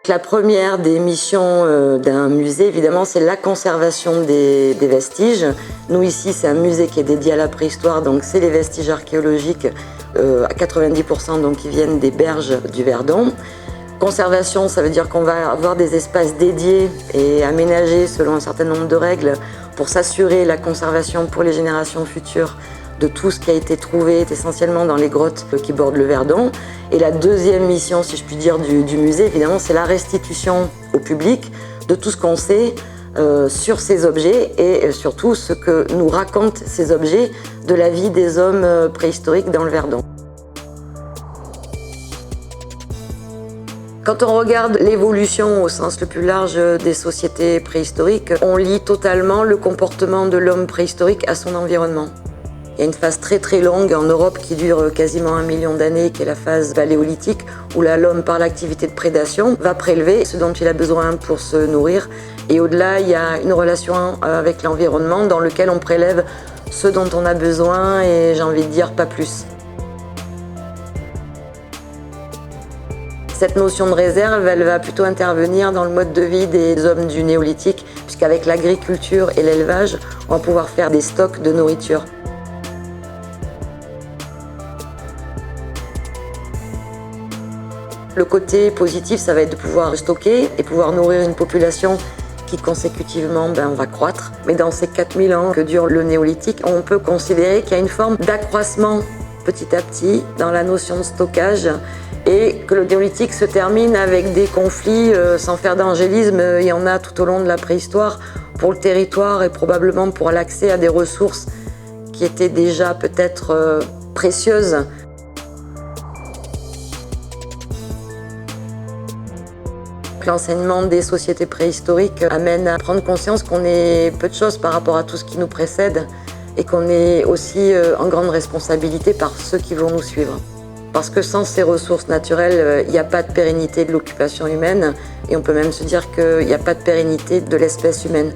La première des missions d'un musée, évidemment, c'est la conservation des vestiges. Nous, ici, c'est un musée qui est dédié à la préhistoire, donc c'est les vestiges archéologiques à 90% donc, qui viennent des berges du Verdon. Conservation, ça veut dire qu'on va avoir des espaces dédiés et aménagés selon un certain nombre de règles pour s'assurer la conservation pour les générations futures de tout ce qui a été trouvé essentiellement dans les grottes qui bordent le Verdon. Et la deuxième mission, si je puis dire, du musée, évidemment, c'est la restitution au public de tout ce qu'on sait sur ces objets et surtout ce que nous racontent ces objets de la vie des hommes préhistoriques dans le Verdon. Quand on regarde l'évolution au sens le plus large des sociétés préhistoriques, on lie totalement le comportement de l'homme préhistorique à son environnement. Il y a une phase très longue en Europe qui dure quasiment 1 million d'années, qui est la phase paléolithique, où là l'homme, par l'activité de prédation, va prélever ce dont il a besoin pour se nourrir. Et au-delà, il y a une relation avec l'environnement dans lequel on prélève ce dont on a besoin et j'ai envie de dire pas plus. Cette notion de réserve, elle va plutôt intervenir dans le mode de vie des hommes du néolithique, puisqu'avec l'agriculture et l'élevage, on va pouvoir faire des stocks de nourriture. Le côté positif, ça va être de pouvoir stocker et pouvoir nourrir une population qui consécutivement va croître. Mais dans ces 4000 ans que dure le néolithique, on peut considérer qu'il y a une forme d'accroissement petit à petit dans la notion de stockage et que le néolithique se termine avec des conflits, sans faire d'angélisme, il y en a tout au long de la préhistoire pour le territoire et probablement pour l'accès à des ressources qui étaient déjà peut-être précieuses. L'enseignement des sociétés préhistoriques amène à prendre conscience qu'on est peu de choses par rapport à tout ce qui nous précède et qu'on est aussi en grande responsabilité par ceux qui vont nous suivre. Parce que sans ces ressources naturelles, il n'y a pas de pérennité de l'occupation humaine et on peut même se dire qu'il n'y a pas de pérennité de l'espèce humaine.